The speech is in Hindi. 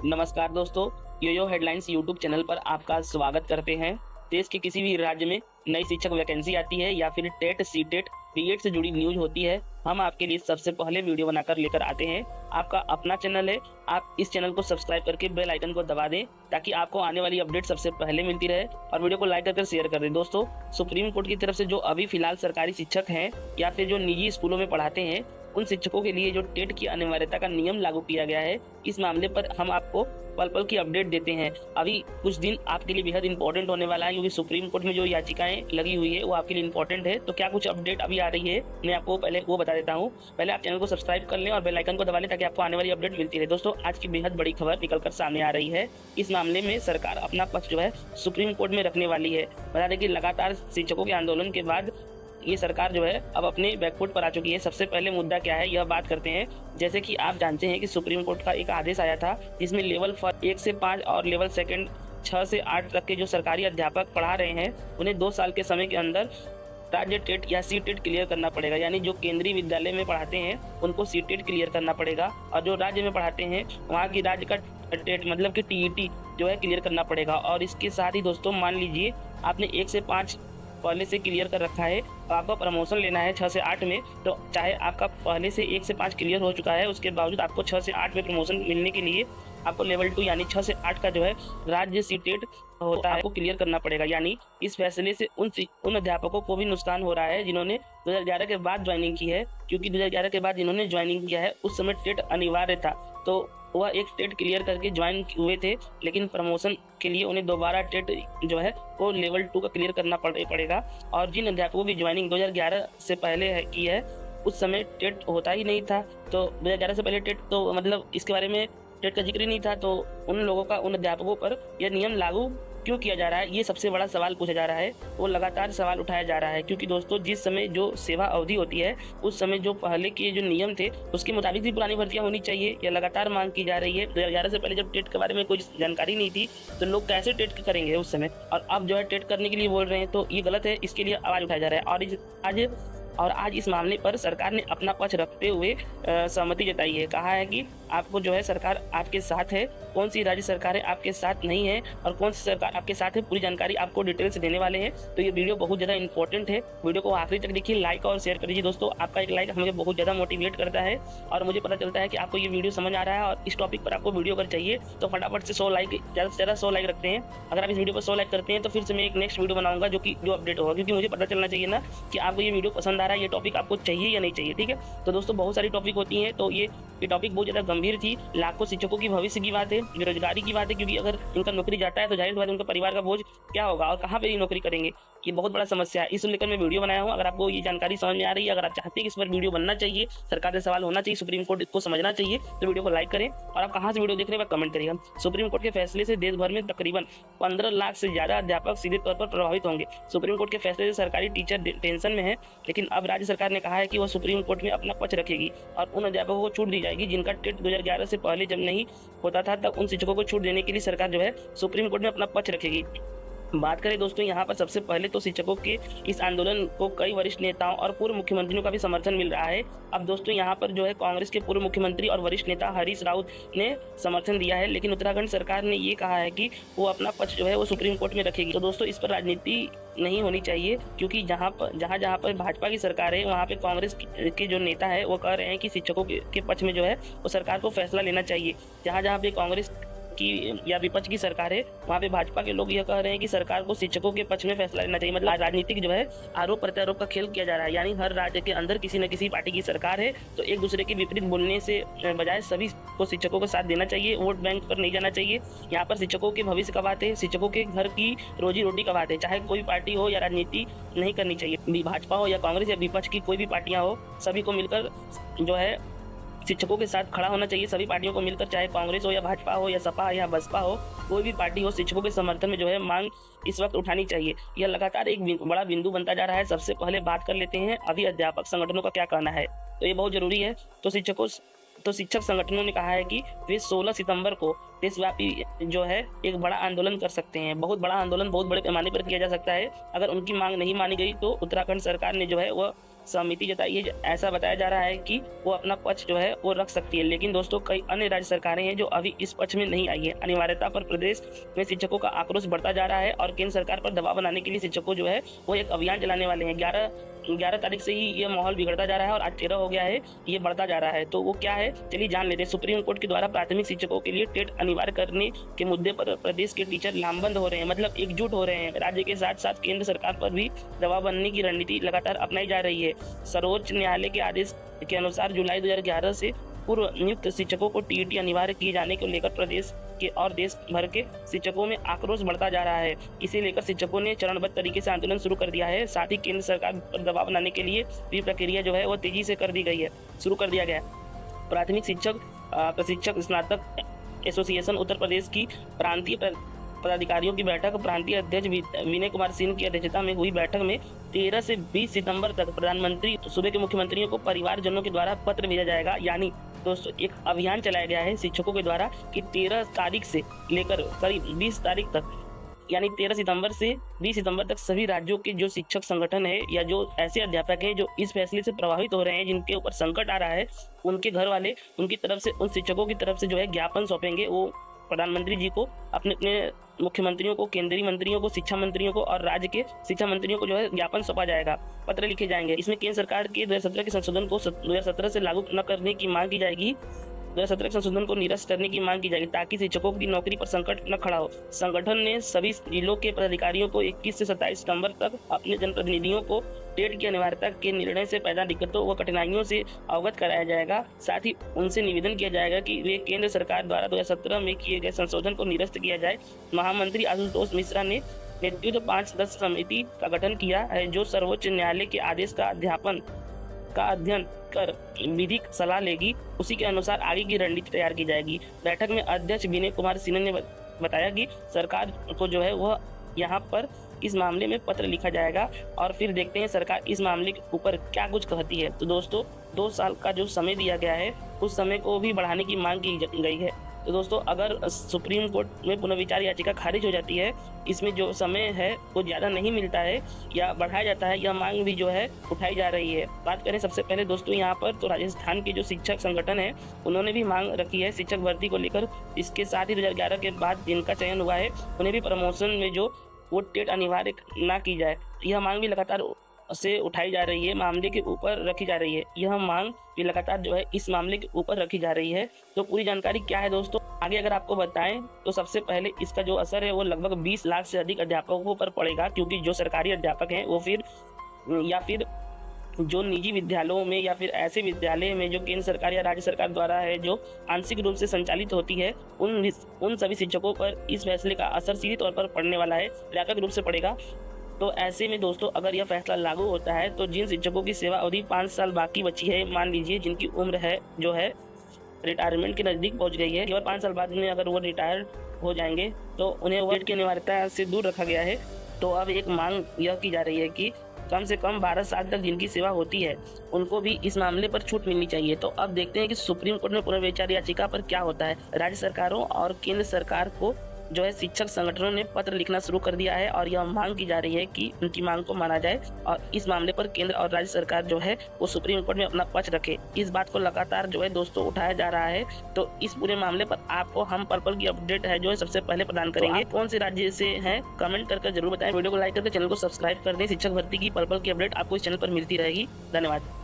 नमस्कार दोस्तों, योयो हेडलाइंस यूट्यूब चैनल पर आपका स्वागत करते हैं। देश के किसी भी राज्य में नई शिक्षक वैकेंसी आती है या फिर टेट सीटेट बीएड से जुड़ी न्यूज होती है, हम आपके लिए सबसे पहले वीडियो बनाकर लेकर आते हैं। आपका अपना चैनल है, आप इस चैनल को सब्सक्राइब करके बेल आइकन को दबा दें ताकि आपको आने वाली अपडेट सबसे पहले मिलती रहे और वीडियो को लाइक करके शेयर कर दें। दोस्तों, सुप्रीम कोर्ट की तरफ से जो अभी फिलहाल सरकारी शिक्षक हैं या फिर जो निजी स्कूलों में पढ़ाते हैं, उन शिक्षकों के लिए जो टेट की अनिवार्यता का नियम लागू किया गया है, इस मामले पर हम आपको पल पल की अपडेट देते हैं। अभी कुछ दिन आपके लिए बेहद इंपॉर्टेंट होने वाला है क्योंकि सुप्रीम कोर्ट में जो याचिकाएं लगी हुई है वो आपके लिए इंपॉर्टेंट है। तो क्या कुछ अपडेट अभी आ रही है, मैं आपको पहले वो बता देता हूँ। पहले आप चैनल को सब्सक्राइब कर लें और बेल आइकन को दबा लें ताकि आपको आने वाली अपडेट मिलती रहे। दोस्तों, आज की बेहद बड़ी खबर निकलकर सामने आ रही है। इस मामले में सरकार अपना पक्ष जो है सुप्रीम कोर्ट में रखने वाली है। बता दें कि लगातार शिक्षकों के आंदोलन के बाद ये सरकार जो है अब अपने बैकफुट पर आ चुकी है। सबसे पहले मुद्दा क्या है यह बात करते हैं। जैसे कि आप जानते हैं कि सुप्रीम कोर्ट का एक आदेश आया था जिसमें लेवल 1 से 5 और लेवल सेकंड 6 से 8 तक के जो सरकारी अध्यापक पढ़ा रहे हैं उन्हें 2 साल के समय के अंदर राज्य टेट या सी टेट क्लियर करना पड़ेगा। यानी जो केंद्रीय विद्यालय में पढ़ाते हैं उनको सी टेट क्लियर करना पड़ेगा और जो राज्य में पढ़ाते हैं वहाँ की राज्य का टेट मतलब कि टीईटी जो है क्लियर करना पड़ेगा। और इसके साथ ही दोस्तों, मान लीजिए आपने 1 से 5 पहले से क्लियर कर रखा है और आपको प्रमोशन लेना है 6 से 8 में, तो चाहे आपका पहले से 1 से 5 क्लियर हो चुका है, उसके बावजूद आपको 6 से 8 में प्रमोशन मिलने के लिए आपको लेवल 2 यानी 6 से 8 का जो है राज्य सीटेट होता है आपको क्लियर करना पड़ेगा। यानी इस फैसले से उन अध्यापकों को भी नुकसान हो रहा है जिन्होंने 2011 के बाद ज्वाइनिंग की है, क्योंकि 2011 के बाद जिन्होंने ज्वाइनिंग किया है उस समय टेट अनिवार्य था। तो वह एक टेट क्लियर करके ज्वाइन हुए थे, लेकिन प्रमोशन के लिए उन्हें दोबारा टेट जो है वो लेवल 2 का क्लियर करना पड़ेगा। और जिन अध्यापकों की ज्वाइनिंग 2011 से पहले की है उस समय टेट होता ही नहीं था। तो 2011 से पहले टेट तो मतलब इसके बारे में टेट का जिक्र ही नहीं था। तो उन लोगों का उन अध्यापकों पर यह नियम लागू क्यों किया जा रहा है, ये सबसे बड़ा सवाल पूछा जा रहा है। वो लगातार सवाल उठाया जा रहा है क्योंकि दोस्तों, जिस समय जो सेवा अवधि होती है उस समय जो पहले के जो नियम थे उसके मुताबिक भी पुरानी भर्तियां होनी चाहिए। यह लगातार मांग की जा रही है। 2011 से पहले जब टेट के बारे में कोई जानकारी नहीं थी तो लोग कैसे टेट करेंगे उस समय, और अब जो है टेट करने के लिए बोल रहे हैं, तो ये गलत है। इसके लिए आवाज उठाया जा रहा है। और आज इस मामले पर सरकार ने अपना पक्ष रखते हुए सहमति जताई है। कहा है कि आपको जो है सरकार आपके साथ है, कौन सी राज्य सरकार है आपके साथ नहीं है और कौन सी सरकार आपके साथ है, पूरी जानकारी आपको डिटेल से देने वाले हैं। तो ये वीडियो बहुत ज़्यादा इंपॉर्टेंट है। वीडियो को आखिरी तक देखिए, लाइक और शेयर कर दीजिए। दोस्तों, आपका एक लाइक हमें बहुत ज़्यादा मोटिवेट करता है और मुझे पता चलता है कि आपको ये वीडियो समझ आ रहा है और इस टॉपिक पर आपको वीडियो अगर चाहिए तो फटाफट से 100 लाइक, ज़्यादा से ज़्यादा 100 लाइक रखते हैं। अगर आप इस वीडियो पर 100 लाइक करते हैं तो फिर से मैं एक नेक्स्ट वीडियो बनाऊंगा जो अपडेट होगा, क्योंकि मुझे पता चलना चाहिए ना कि आपको ये वीडियो पसंद आ रहा है, ये टॉपिक आपको चाहिए या नहीं चाहिए। ठीक है, तो दोस्तों बहुत सारी टॉपिक होती हैं, तो ये टॉपिक बहुत ज़्यादा गंभीर थी। लाखों शिक्षकों की भविष्य की बात है, बेरोजगारी की बात है, क्योंकि अगर इनका नौकरी जाता है तो जाहिर सी बात है उनका परिवार का बोझ क्या होगा और कहाँ पे ये नौकरी करेंगे। ये बहुत बड़ा समस्या है, इस लेकर मैं वीडियो बनाया हूँ। अगर आपको ये जानकारी समझ में आ रही है, अगर आप चाहते हैं कि इस पर वीडियो बनना चाहिए, सरकार से सवाल होना चाहिए, सुप्रीम कोर्ट इसको समझना चाहिए, तो वीडियो को लाइक करें और आप कहाँ से वीडियो देख रहे हैं कमेंट करिएगा। सुप्रीम कोर्ट के फैसले से देश भर में तकरीबन 15 लाख से ज़्यादा अध्यापक सीधे तौर पर प्रभावित होंगे। सुप्रीम कोर्ट के फैसले से सरकारी टीचर टेंशन में है, लेकिन अब राज्य सरकार ने कहा है कि वह सुप्रीम कोर्ट में अपना पक्ष रखेगी और उन अध्यापकों को छूट दी जाएगी जिनका टेट 2011 से पहले जब नहीं होता था, तब उन शिक्षकों को छूट देने के लिए सरकार जो है सुप्रीम कोर्ट में अपना पक्ष रखेगी। बात करें दोस्तों, यहाँ पर सबसे पहले तो शिक्षकों के इस आंदोलन को कई वरिष्ठ नेताओं और पूर्व मुख्यमंत्रियों का भी समर्थन मिल रहा है। अब दोस्तों, यहाँ पर जो है कांग्रेस के पूर्व मुख्यमंत्री और वरिष्ठ नेता हरीश रावत ने समर्थन दिया है, लेकिन उत्तराखंड सरकार ने ये कहा है कि वो अपना पक्ष जो है वो सुप्रीम कोर्ट में रखेगी। तो दोस्तों, इस पर राजनीति नहीं होनी चाहिए, क्योंकि जहाँ पर भाजपा की सरकार है वहाँ पे कांग्रेस के जो नेता है वो कह रहे हैं कि शिक्षकों के पक्ष में जो है वो सरकार को फैसला लेना चाहिए। जहाँ पे कांग्रेस की या विपक्ष की सरकार है वहाँ पे भाजपा के लोग यह कह रहे हैं कि सरकार को शिक्षकों के पक्ष में फैसला लेना चाहिए। मतलब राजनीतिक जो है आरोप प्रत्यारोप का खेल किया जा रहा है। यानी हर राज्य के अंदर किसी न किसी पार्टी की सरकार है, तो एक दूसरे के विपरीत बोलने से बजाय सभी को शिक्षकों का साथ देना चाहिए, वोट बैंक पर नहीं जाना चाहिए। यहाँ पर शिक्षकों के भविष्य का बात है, शिक्षकों के घर की रोजी रोटी का बात है। चाहे कोई पार्टी हो या राजनीति नहीं करनी चाहिए, भाजपा हो या कांग्रेस या विपक्ष की कोई भी पार्टियां हो, सभी को मिलकर जो है शिक्षकों के साथ खड़ा होना चाहिए। सभी पार्टियों को मिलकर, चाहे कांग्रेस हो या भाजपा हो या सपा या बसपा हो, कोई भी पार्टी हो, शिक्षकों के समर्थन में जो है मांग इस वक्त उठानी चाहिए। यह लगातार एक बड़ा बिंदु बनता जा रहा है। सबसे पहले बात कर लेते हैं अभी अध्यापक संगठनों का क्या कहना है, तो ये बहुत जरूरी है। तो शिक्षक संगठनों ने कहा है कि वे 16 सितंबर को देशव्यापी जो है एक बड़ा आंदोलन कर सकते हैं। बहुत बड़ा आंदोलन बहुत बड़े पैमाने पर किया जा सकता है। अगर उनकी मांग नहीं मानी गई तो उत्तराखंड सरकार ने जो है वह सहमति जताई है। ऐसा बताया जा रहा है कि वो अपना पक्ष जो है वो रख सकती है। लेकिन दोस्तों कई अन्य राज्य सरकारें हैं जो अभी इस पक्ष में नहीं आई है। अनिवार्यता पर प्रदेश में शिक्षकों का आक्रोश बढ़ता जा रहा है और केंद्र सरकार पर दबाव बनाने के लिए शिक्षकों जो है वो एक अभियान चलाने वाले हैं। 11 तारीख से ही ये माहौल बिगड़ता जा रहा है और आज 13 हो गया है, ये बढ़ता जा रहा है। तो वो क्या है, चलिए जान लेते हैं। सुप्रीम कोर्ट के द्वारा प्राथमिक शिक्षकों के लिए टेट अनिवार्य करने के मुद्दे पर प्रदेश के टीचर लामबंद हो रहे हैं, मतलब एकजुट हो रहे हैं। राज्य के साथ साथ केंद्र सरकार पर भी दबाव बनने की रणनीति लगातार अपनाई जा रही है। सर्वोच्च न्यायालय के आदेश के अनुसार जुलाई 2011 से पूर्व नियुक्त शिक्षकों को टीईटी अनिवार्य किए जाने को लेकर प्रदेश के और देश भर के शिक्षकों में आक्रोश बढ़ता जा रहा है। इसे लेकर शिक्षकों ने चरणबद्ध तरीके से आंदोलन शुरू कर दिया है। साथ ही केंद्र सरकार पर दबाव बनाने के लिए भी प्रक्रिया जो है वो तेजी से शुरू कर दिया गया है। प्राथमिक शिक्षक प्रशिक्षक स्नातक एसोसिएशन उत्तर प्रदेश की प्रांतीय पदाधिकारियों की बैठक प्रांतीय अध्यक्ष विनय कुमार सिंह की अध्यक्षता में हुई। बैठक में 13 से 20 सितंबर तक प्रधानमंत्री सूबे के मुख्यमंत्रियों को परिवारजनों के द्वारा पत्र भेजा जाएगा। यानी दोस्तों एक अभियान चलाया गया है शिक्षकों के द्वारा कि 13 तारीख से लेकर करीब 20 तारीख तक, यानी 13 सितंबर से 20 सितंबर तक सभी राज्यों के जो शिक्षक संगठन है या जो ऐसे अध्यापक हैं जो इस फैसले से प्रभावित हो रहे हैं, जिनके ऊपर संकट आ रहा है, उनके घर वाले उनकी तरफ से उन शिक्षकों की तरफ से जो है ज्ञापन सौंपेंगे। वो प्रधानमंत्री जी को, अपने अपने मुख्यमंत्रियों को, केंद्रीय मंत्रियों को, शिक्षा मंत्रियों को और राज्य के शिक्षा मंत्रियों को जो है ज्ञापन सौंपा जाएगा, पत्र लिखे जाएंगे। इसमें केंद्र सरकार के 2017 के संशोधन को 2017 से लागू न करने की मांग की जाएगी। 2017 के संशोधन को निरस्त करने की मांग की जाएगी ताकि शिक्षकों की नौकरी पर संकट न खड़ा हो। संगठन ने सभी जिलों के पदाधिकारियों को 21 से 27 सितंबर तक अपने जनप्रतिनिधियों को टेट की अनिवार्यता के निर्णय से पैदा दिक्कतों व कठिनाइयों से अवगत कराया जाएगा। साथ ही उनसे निवेदन किया जाएगा कि वे केंद्र सरकार द्वारा 2017 में किए गए संशोधन को निरस्त किया जाए। महामंत्री आशुतोष मिश्रा ने नेतृत्व 5 सदस्य समिति का गठन किया है जो सर्वोच्च न्यायालय के आदेश का अध्ययन कर विधिक सलाह लेगी। उसी के अनुसार आगे की रणनीति तैयार की जाएगी। बैठक में अध्यक्ष विनय कुमार सिन्हा ने बताया कि सरकार को जो है वह यहाँ पर इस मामले में पत्र लिखा जाएगा और फिर देखते हैं सरकार इस मामले के ऊपर क्या कुछ कहती है। तो दोस्तों 2 साल का जो समय दिया गया है उस समय को भी बढ़ाने की मांग की गई है। तो दोस्तों अगर सुप्रीम कोर्ट में पुनर्विचार याचिका खारिज हो जाती है, इसमें जो समय है वो ज़्यादा नहीं मिलता है या बढ़ाया जाता है, यह मांग भी जो है उठाई जा रही है। बात करें सबसे पहले दोस्तों यहाँ पर तो राजस्थान के जो शिक्षक संगठन है उन्होंने भी मांग रखी है शिक्षक भर्ती को लेकर। इसके साथ ही 2011 के बाद जिनका चयन हुआ है उन्हें भी प्रमोशन में जो वो टेट अनिवार्य ना की जाए, यह मांग भी लगातार से उठाई जा रही है, मामले के ऊपर रखी जा रही है। यह मांग भी लगातार जो है इस मामले के ऊपर रखी जा रही है। तो पूरी जानकारी क्या है दोस्तों आगे अगर आपको बताएं तो सबसे पहले इसका जो असर है वो लगभग 20 लाख से अधिक अध्यापकों पर पड़ेगा, क्योंकि जो सरकारी अध्यापक हैं वो फिर जो निजी विद्यालयों में या फिर ऐसे विद्यालय में जो केंद्र सरकार या राज्य सरकार द्वारा है जो आंशिक रूप से संचालित होती है, उन सभी शिक्षकों पर इस फैसले का असर सीधे तौर पर पड़ने वाला है, व्यापक रूप से पड़ेगा। तो ऐसे में दोस्तों अगर यह फैसला लागू होता है तो जिन शिक्षकों की सेवा अवधि 5 साल बाकी बची है, मान लीजिए जिनकी उम्र है जो है रिटायरमेंट के नज़दीक पहुंच गई है, केवल 5 साल बाद में अगर वो रिटायर हो जाएंगे तो उन्हें टेट की अनिवार्यता से दूर रखा गया है। तो अब एक मांग यह की जा रही है कि कम से कम 12 साल तक जिनकी सेवा होती है उनको भी इस मामले पर छूट मिलनी चाहिए। तो अब देखते हैं कि सुप्रीम कोर्ट में पुनर्विचार याचिका पर क्या होता है। राज्य सरकारों और केंद्र सरकार को जो है शिक्षक संगठनों ने पत्र लिखना शुरू कर दिया है और यह मांग की जा रही है कि उनकी मांग को माना जाए और इस मामले पर केंद्र और राज्य सरकार जो है वो सुप्रीम कोर्ट में अपना पक्ष रखे। इस बात को लगातार जो है दोस्तों उठाया जा रहा है। तो इस पूरे मामले पर आपको हम पर्पल की अपडेट है जो है सबसे पहले प्रदान करेंगे। कौन से राज्य से हैं कमेंट करके जरूर बताएं। वीडियो को लाइक करके चैनल को सब्सक्राइब कर दें। शिक्षक भर्ती की पर्पल की अपडेट आपको इस चैनल पर मिलती रहेगी। धन्यवाद।